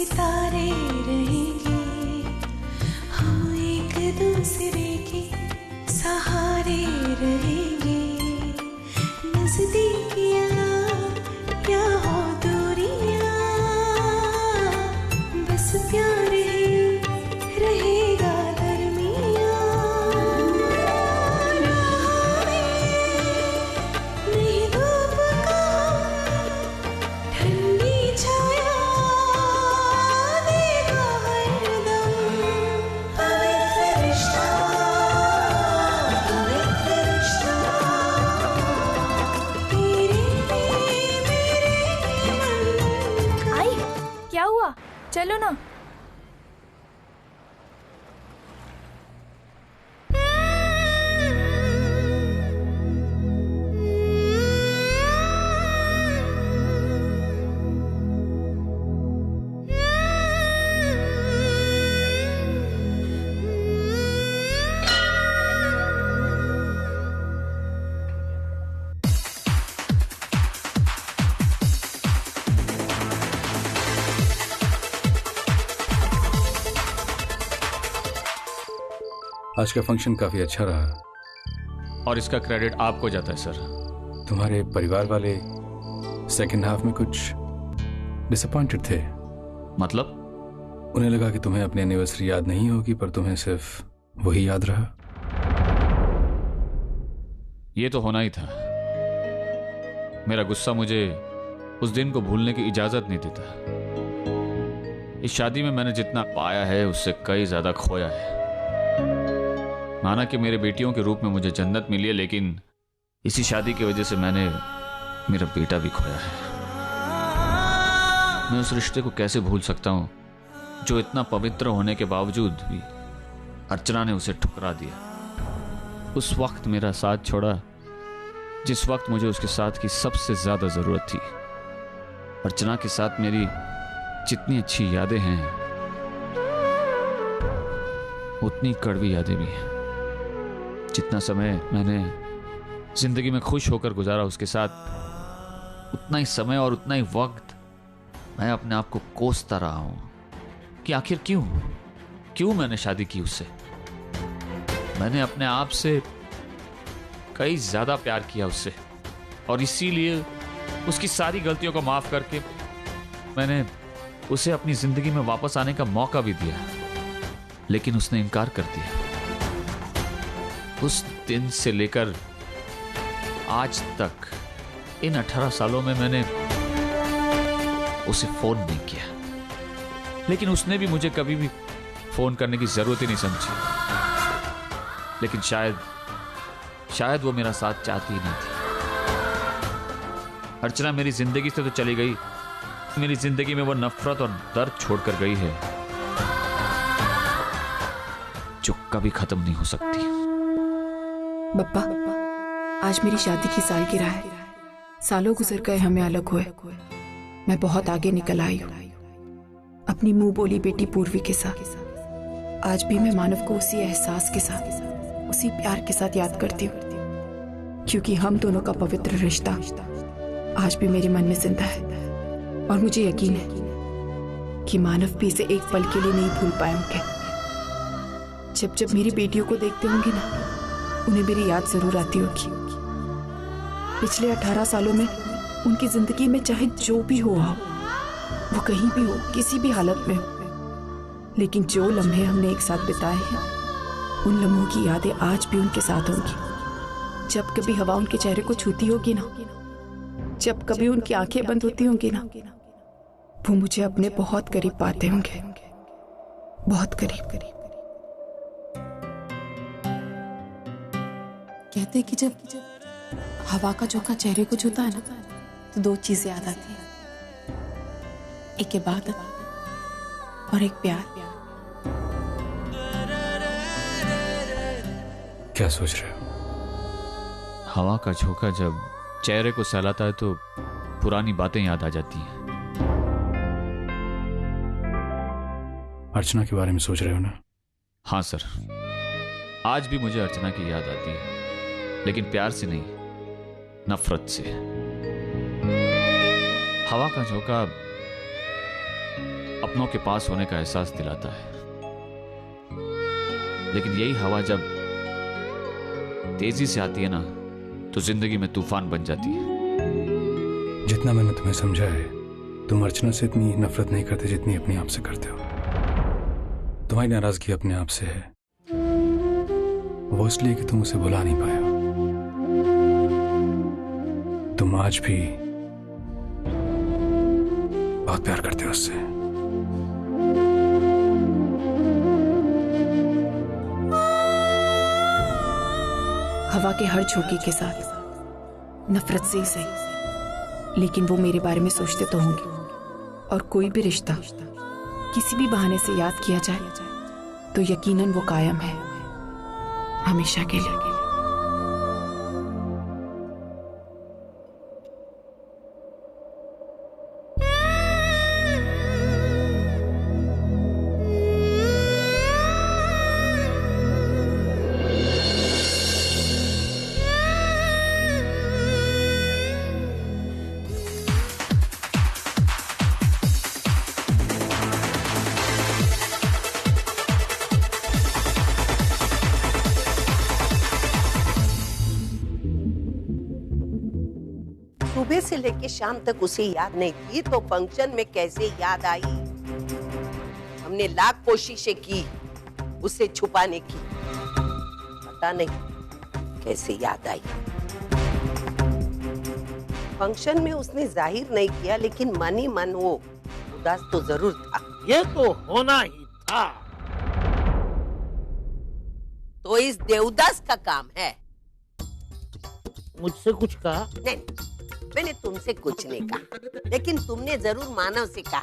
सितारे रहेंगे, हम एक दूसरे के सहारे रहेंगे। नजदीकियाँ या हो दूरियाँ, बस प्यार ही रहेगा दरमियाँ। नहीं धूप का ठंडी छाया देगा हरदम। पवित्र रिश्ता, पवित्र रिश्ता, तेरे मेरे मन का। आई, क्या हुआ? चलो ना। आज का फंक्शन काफी अच्छा रहा और इसका क्रेडिट आपको जाता है सर। तुम्हारे परिवार वाले सेकंड हाफ में कुछ डिसअपॉइंटेड थे। मतलब? उन्हें लगा कि तुम्हें अपनी एनिवर्सरी याद नहीं होगी, पर तुम्हें सिर्फ वही याद रहा। ये तो होना ही था। मेरा गुस्सा मुझे उस दिन को भूलने की इजाजत नहीं देता। इस शादी में मैंने जितना पाया है उससे कई ज्यादा खोया है। माना कि मेरे बेटियों के रूप में मुझे जन्नत मिली है, लेकिन इसी शादी की वजह से मैंने मेरा बेटा भी खोया है। मैं उस रिश्ते को कैसे भूल सकता हूं जो इतना पवित्र होने के बावजूद भी अर्चना ने उसे ठुकरा दिया। उस वक्त मेरा साथ छोड़ा जिस वक्त मुझे उसके साथ की सबसे ज्यादा जरूरत थी। अर्चना के साथ मेरी जितनी अच्छी यादें हैं उतनी कड़वी यादें भी हैं। जितना समय मैंने जिंदगी में खुश होकर गुजारा उसके साथ, उतना ही समय और उतना ही वक्त मैं अपने आप को कोसता रहा हूं कि आखिर क्यों मैंने शादी की उससे। मैंने अपने आप से कई ज्यादा प्यार किया उससे, और इसीलिए उसकी सारी गलतियों को माफ करके मैंने उसे अपनी जिंदगी में वापस आने का मौका भी दिया, लेकिन उसने इनकार कर दिया। उस दिन से लेकर आज तक इन 18 सालों में मैंने उसे फोन नहीं किया, लेकिन उसने भी मुझे कभी भी फोन करने की जरूरत ही नहीं समझी। लेकिन शायद वो मेरा साथ चाहती ही नहीं थी। अर्चना मेरी जिंदगी से तो चली गई, मेरी जिंदगी में वो नफरत और दर्द छोड़कर गई है जो कभी खत्म नहीं हो सकती। बप्पा, आज मेरी शादी की सालगिरह है। सालों गुजर गए हमें अलग हुए। मैं बहुत आगे निकल आई हूँ अपनी मुंह बोली बेटी पूर्वी के साथ। आज भी मैं मानव को उसी एहसास के साथ, उसी प्यार के साथ याद करती हूँ, क्योंकि हम दोनों का पवित्र रिश्ता आज भी मेरे मन में जिंदा है। और मुझे यकीन है कि मानव भी इसे एक पल के लिए नहीं भूल पाए होंगे। जब मेरी बेटियों को देखते होंगे ना, उन्हें मेरी याद जरूर आती होगी। पिछले 18 सालों में उनकी जिंदगी में चाहे जो भी हुआ हो, वो कहीं भी हो, किसी भी हालत में हो, लेकिन जो लम्हे हमने एक साथ बिताए हैं, उन लम्हों की यादें आज भी उनके साथ होंगी। जब कभी हवा उनके चेहरे को छूती होगी ना, जब कभी उनकी आंखें बंद होती होंगी ना, वो मुझे अपने बहुत करीब पाते होंगे, बहुत करीब। कहते कि जब हवा का झोंका चेहरे को छूता है ना, तो दो चीजें याद आती हैं, एक इबादत और एक प्यार। क्या सोच रहे हो? हवा का झोंका जब चेहरे को सहलाता है तो पुरानी बातें याद आ जाती हैं। अर्चना के बारे में सोच रहे हो ना? हाँ सर, आज भी मुझे अर्चना की याद आती है, लेकिन प्यार से नहीं, नफरत से। हवा का झोंका अपनों के पास होने का एहसास दिलाता है, लेकिन यही हवा जब तेजी से आती है ना तो जिंदगी में तूफान बन जाती है। जितना मैंने तुम्हें समझा है, तुम अर्चना से इतनी नफरत नहीं करते जितनी अपने आप से करते हो। तुम्हारी नाराजगी अपने आप से है, वो इसलिए कि तुम उसे भुला नहीं पाए हो। तुम आज भी बहुत प्यार करते हो उससे। हवा के हर झोंके के साथ नफरत से ही सही, लेकिन वो मेरे बारे में सोचते तो होंगे। और कोई भी रिश्ता किसी भी बहाने से याद किया जाए तो यकीनन वो कायम है, हमेशा के लिए। सुबह से लेके शाम तक उसे याद नहीं की तो फंक्शन में कैसे याद आई? हमने लाख कोशिशें की उसे छुपाने की, पता नहीं कैसे याद आई। फंक्शन में उसने जाहिर नहीं किया, लेकिन मन ही मन वो उदास तो जरूर था। ये तो होना ही था। तो इस देवदास का काम है। मुझसे कुछ कहा? नहीं, मैंने तुमसे कुछ नहीं कहा, लेकिन तुमने जरूर मानव से कहा।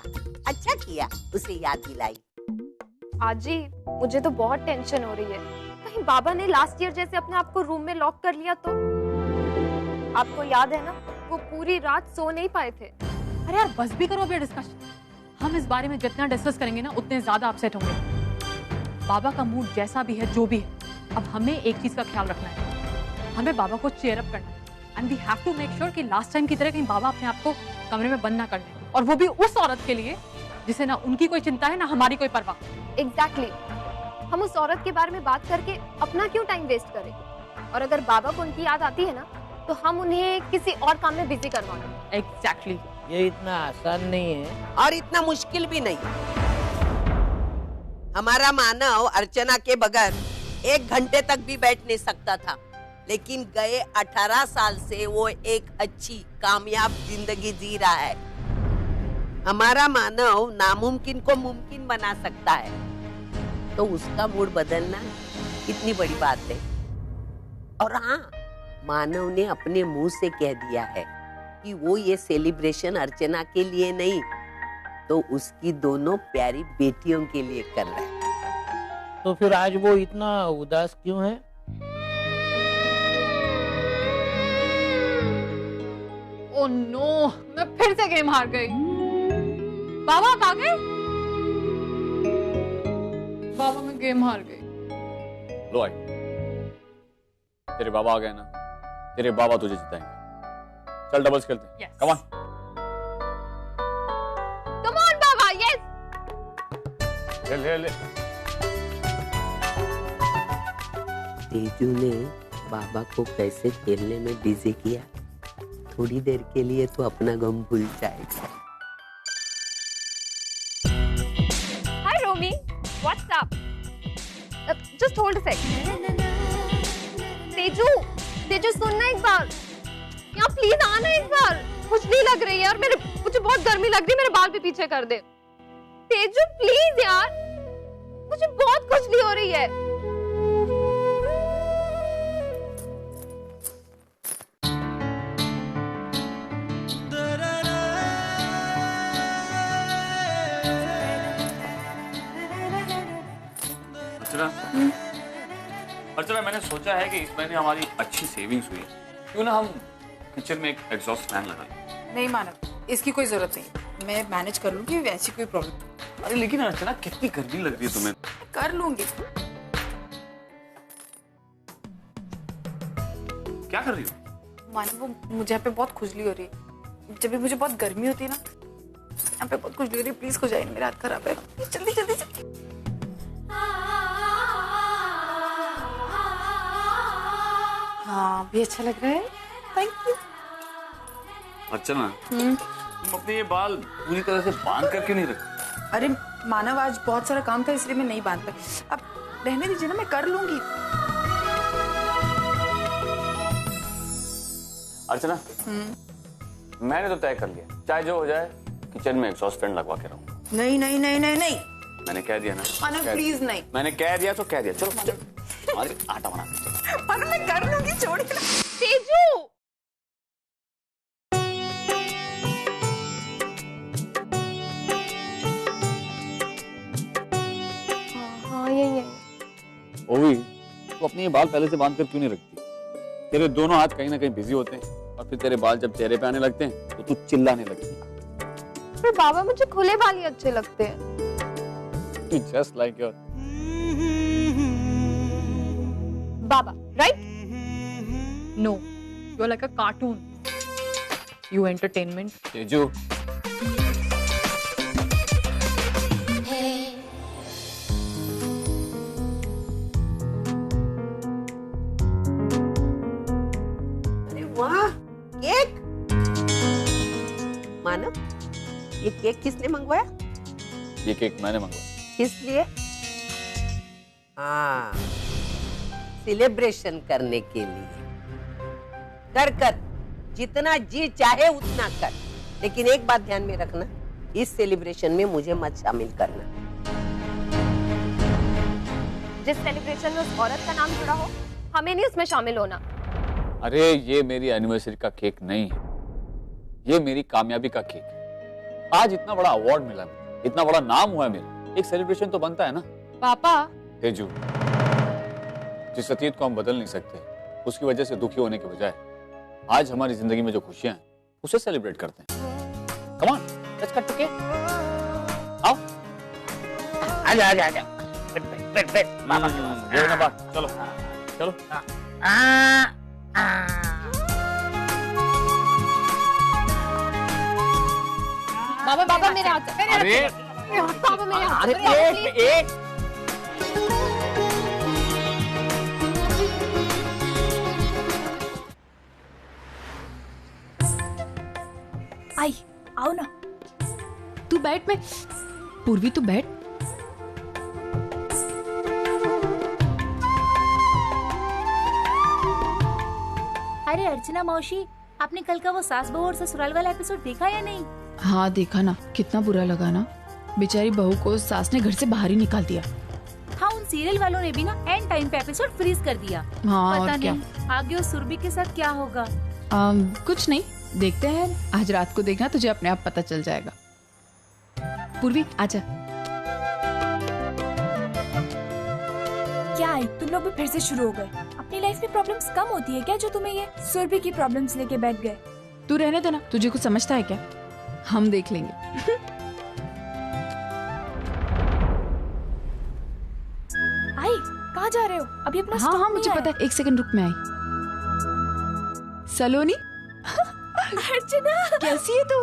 अच्छा किया उसे याद दिलाई। आजी, मुझे तो बहुत टेंशन हो रही है। कहीं बाबा ने लास्ट ईयर जैसे अपने आप को रूम में लॉक कर लिया तो? आपको याद है ना, वो पूरी रात सो नहीं पाए थे। अरे यार बस भी करो अभी डिस्कशन। हम इस बारे में जितना डिस्कस करेंगे ना उतने ज्यादा अपसेट होंगे। बाबा का मूड जैसा भी है, जो भी है, अब हमें एक चीज का ख्याल रखना है, हमें बाबा को चीयर अप करना है। And we have to make sure कि लास्ट टाइम की तरह कहीं बाबा अपने आप को कमरे में बंद ना कर ले, और वो भी उस औरत के लिए जिसे ना उनकी कोई चिंता है ना हमारी कोई परवाह। एग्जैक्टली। हम उस औरत के बारे में बात करके अपना क्यों टाइम वेस्ट करें? और अगर बाबा को उनकी याद आती है ना तो हम उन्हें किसी और काम में बिजी करवाएं। एग्जैक्टली। ये इतना आसान नहीं है और इतना मुश्किल भी नहीं। हमारा मानव अर्चना के बगैर 1 घंटे तक भी बैठ नहीं सकता था, लेकिन गए 18 साल से वो एक अच्छी कामयाब जिंदगी जी रहा है। हमारा मानव नामुमकिन को मुमकिन बना सकता है, तो उसका मूड बदलना कितनी बड़ी बात है। और हाँ, मानव ने अपने मुंह से कह दिया है कि वो ये सेलिब्रेशन अर्चना के लिए नहीं, तो उसकी दोनों प्यारी बेटियों के लिए कर रहा है। तो फिर आज वो इतना उदास क्यों है? ओह नो, मैं फिर से गेम हार गई। बाबा आप आ गए? बाबा मैं गेम हार गई। लो आई, तेरे बाबा आ गए ना, तेरे बाबा तुझे जिताएंगे। चल डबल्स खेलते हैं। Yes. Come on. Come on Baba, yes. ले ले ले। तेजू ने बाबा को कैसे खेलने में बिजी किया, थोड़ी देर के लिए तो अपना गम भूल जाएगा। Hi Romi, what's up? Just hold a sec. Teju, Teju सुनना एक बार, यहाँ प्लीज आना एक बार। खुजली लग रही है और मुझे बहुत गर्मी लग रही है, मेरे बाल भी पीछे कर दे। तेजू प्लीज यार, मुझे बहुत खुजली हो रही है। अर्चना, मैंने सोचा है कि इस महीने हमारी अच्छी सेविंग्स हुई है, क्यों ना हम किचन में एक एग्जॉस्ट फैन लगाएं। नहीं मानव, इसकी कोई जरूरत नहीं, मैं मैनेज कर लूंगी, वैसी कोई प्रॉब्लम। अरे लेकिन अर्चना, कितनी गर्मी लग रही है तुम्हें। कर लूंगी। क्या कर रही हो? मानव, वो मुझे यहाँ पे बहुत खुजली हो रही है। जब भी मुझे बहुत गर्मी होती है ना, यहाँ पे बहुत कुछ लग रही, प्लीज हो जाए, मेरा हाथ खराब है, जल्दी जल्दी जल्दी। हाँ भी अच्छा लग रहा है, थैंक यू। अर्चना, तुम अपने ये बाल पूरी तरह से बांध कर क्यों नहीं रखते? अरे मानव, आज बहुत सारा काम था इसलिए मैं नहीं बांध पाई। अब रहने दीजिए ना, मैं कर लूंगी। अर्चना, मैंने तो तय कर लिया, चाहे जो हो जाए किचन में एग्जॉस्ट फैन लगवा के रहूंगा। नहीं नहीं नहीं नहीं नहीं, मैंने कह दिया ना। मानव प्लीज नहीं। मैंने कह दिया तो कह दिया। चलो चलो, अरे आटा बना। मानव मैं कर लूंगी, छोड़िए ना। तेजू, हाँ यही है। ओवी, तू अपने ये बाल पहले से बांध कर क्यों नहीं रखती? तेरे दोनों हाथ कहीं ना कहीं बिजी होते हैं और फिर तेरे बाल जब चेहरे पे आने लगते हैं तो तू चिल्लाने लगती है। पर बाबा मुझे खुले बाल ही अच्छे लगते हैं। Just like your baba, right? No, you're like a cartoon. You entertainment. Teju, अरे वाह, केक। मानव, ये केक किसने मंगवाया? ये केक मैंने मंगवाया। किस लिए? हाँ, सेलिब्रेशन करने के लिए। कर जितना जी चाहे उतना कर, लेकिन एक बात ध्यान में रखना, इस सेलिब्रेशन में मुझे मत शामिल करना। जिस सेलिब्रेशन में उस औरत का नाम जुड़ा हो, हमें नहीं उसमें शामिल होना। अरे ये मेरी एनिवर्सरी का केक नहीं है, ये मेरी कामयाबी का केक है। आज इतना बड़ा अवार्ड मिला मुझे, इतना बड़ा नाम हुआ है मेरा, एक सेलिब्रेशन तो बनता है ना। पापा, तेजू, जिस अतीत को हम बदल नहीं सकते, उसकी वजह से दुखी होने के बजाय आज हमारी जिंदगी में जो खुशियां हैं उसे सेलिब्रेट करते हैं। Come on, let's cut to cake. आओ, आजा आजा आजा, बैठ मामा के पास। ये ना बात, चलो चलो। बाबा मेरे हाथ से, अरे बाबा मेरे हाथ से, अरे एक आई, आओ ना। तू बैठ, में पूर्वी तू बैठ। अरे अर्चना मौसी, आपने कल का वो सास बहू और ससुराल वाला एपिसोड देखा या नहीं? हाँ देखा ना, कितना बुरा लगा ना। बेचारी बहू को सास ने घर से बाहर ही निकाल दिया। हाँ, उन सीरियल वालों ने भी ना एंड टाइम पे एपिसोड फ्रीज कर दिया। हाँ, पता और क्या? नहीं आगे उस सुरभि के साथ क्या होगा। कुछ नहीं, देखते हैं। आज रात को देखना, तुझे अपने आप पता चल जाएगा। पूर्वी आजा। क्या आई, तुम लोग भी फिर से शुरू हो गए? अपनी लाइफ में प्रॉब्लम्स कम होती है क्या जो तुम्हें ये सुरभि की प्रॉब्लम्स लेके बैठ गए? तू रहने देना, तुझे कुछ समझता है क्या? हम देख लेंगे। आई, कहाँ जा रहे हो? अभी अपना हाँ हाँ मुझे पता है, 1 सेकंड रुक, मैं आई। सलोनी, अर्चना कैसी है तू?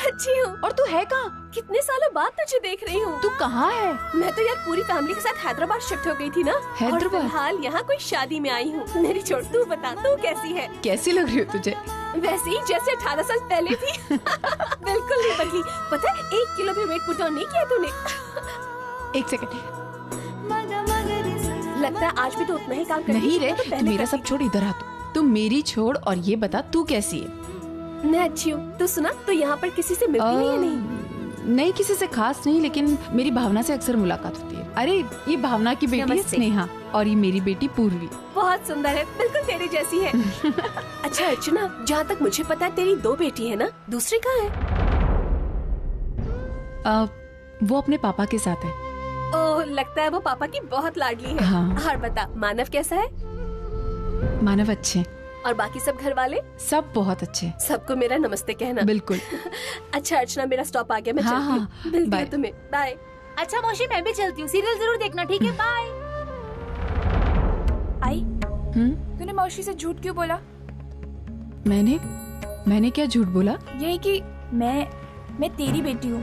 अच्छी हूँ। और तू है कहाँ? कितने सालों बाद तुझे देख रही हूँ। तू कहाँ है? मैं तो यार पूरी फैमिली के साथ हैदराबाद शिफ्ट हो गई थी ना। हैदराबाद? और फिलहाल यहाँ कोई शादी में आई हूँ। मेरी छोड़, तू बता, तू कैसी है? कैसी लग रही हो तुझे? वैसे ही जैसे 18 साल पहले थी। बिल्कुल नहीं बदली। पता है 1 किलो भी वेट पुट ऑन नहीं किया तूने। 1 सेकंड। लगता है आज भी तो उतना ही काम कर नहीं रे, तू मेरा सब छोड़, इधर आ। तू मेरी छोड़ और ये बता, तू कैसी है? मैं अच्छी हूँ। तू सुना, तो यहाँ पर किसी से मिलती नहीं है? नहीं, किसी से खास नहीं, लेकिन मेरी भावना से अक्सर मुलाकात होती है। अरे ये भावना की बेटी है स्नेहा, और ये मेरी बेटी पूर्वी। बहुत सुंदर है, बिल्कुल तेरी जैसी है। अच्छा अर्चना, जहाँ तक मुझे पता है तेरी 2 बेटी है ना? दूसरी कहाँ है? वो अपने पापा के साथ है। ओह, लगता है वो पापा की बहुत लाडली है। हाँ। और बता, मानव कैसा है? मानव अच्छे। और बाकी सब घर वाले? सब बहुत अच्छे। सबको मेरा नमस्ते कहना। बिल्कुल। अच्छा अर्चना, मेरा स्टॉप आ गया, मैं हाँ, चलती हूँ। मिलती बाय। हूँ तुम्हें, बाय। अच्छा मौसी, मैं भी चलती हूँ, सीरियल जरूर देखना, ठीक है? बाय। आई, तूने मौसी से झूठ क्यों बोला? मैंने क्या झूठ बोला? यही कि मैं मैं तेरी बेटी हूँ।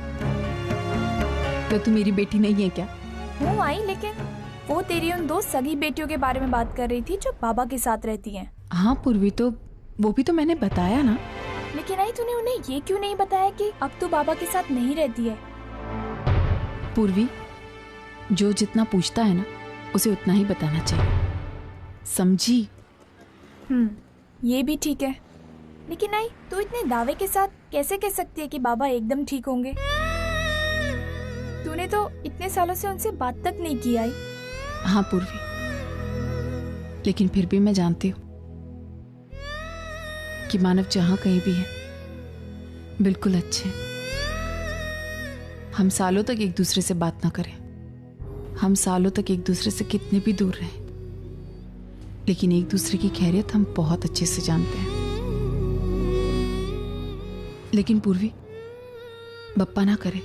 तो तू मेरी बेटी नहीं है क्या? हूँ आई, लेकिन वो तेरी उन 2 सगी बेटियों के बारे में बात कर रही थी जो बाबा के साथ रहती हैं। हाँ पूर्वी, तो वो भी तो मैंने बताया ना। लेकिन आई तूने उन्हें ये क्यों नहीं बताया कि अब तू बाबा के साथ नहीं रहती है? पूर्वी, जो जितना पूछता है ना उसे उतना ही बताना चाहिए, समझी? ये भी ठीक है। लेकिन आई तू इतने दावे के साथ कैसे कह सकती है कि बाबा एकदम ठीक होंगे? तूने तो इतने सालों से उनसे बात तक नहीं की आई। हाँ पूर्वी, लेकिन फिर भी मैं जानती हूँ कि मानव जहां कहीं भी है बिल्कुल अच्छे। हम सालों तक एक दूसरे से बात ना करें, हम सालों तक एक दूसरे से कितने भी दूर रहें, लेकिन एक दूसरे की खैरियत हम बहुत अच्छे से जानते हैं। लेकिन पूर्वी, बप्पा ना करे,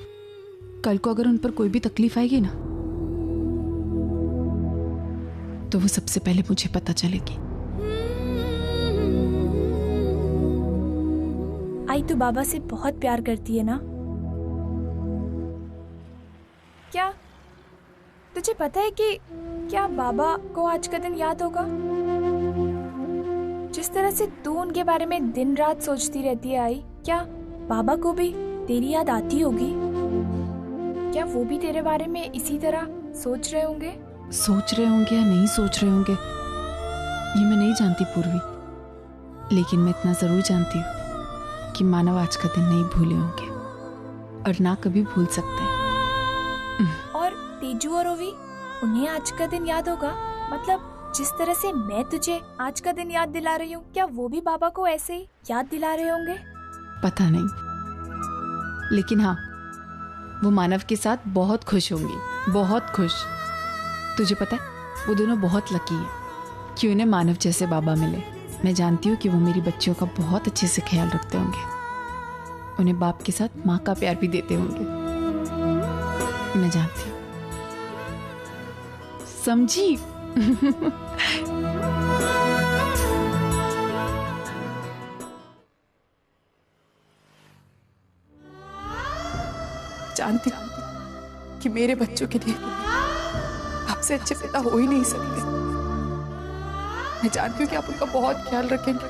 कल को अगर उन पर कोई भी तकलीफ आएगी ना तो वो सबसे पहले मुझे पता चलेगी। आई तू बाबा से बहुत प्यार करती है ना? क्या तुझे पता है कि क्या बाबा को आज का दिन याद होगा? जिस तरह से तू उनके बारे में दिन रात सोचती रहती है आई, क्या बाबा को भी तेरी याद आती होगी? क्या वो भी तेरे बारे में इसी तरह सोच रहे होंगे? सोच रहे होंगे या नहीं सोच रहे होंगे ये मैं नहीं जानती पूर्वी, लेकिन मैं इतना जरूर जानती हूँ कि मानव आज का दिन नहीं भूले होंगे और ना कभी भूल सकते हैं। और तेजू और ओवी, उन्हें आज का दिन याद होगा? मतलब जिस तरह से मैं तुझे आज का दिन याद दिला रही हूँ, क्या वो भी बाबा को ऐसे ही याद दिला रहे होंगे? पता नहीं, लेकिन हाँ, वो मानव के साथ बहुत खुश होंगी, बहुत खुश। तुझे पता है, वो दोनों बहुत लकी हैं कि उन्हें मानव जैसे बाबा मिले। मैं जानती हूँ कि वो मेरी बच्चियों का बहुत अच्छे से ख्याल रखते होंगे, उन्हें बाप के साथ माँ का प्यार भी देते होंगे। मैं जानती हूँ, समझी? जानती हूँ कि मेरे बच्चों के लिए आपसे अच्छे पिता हो ही नहीं सकते। मैं जानती हूँ कि आप उनका बहुत ख्याल रखेंगे,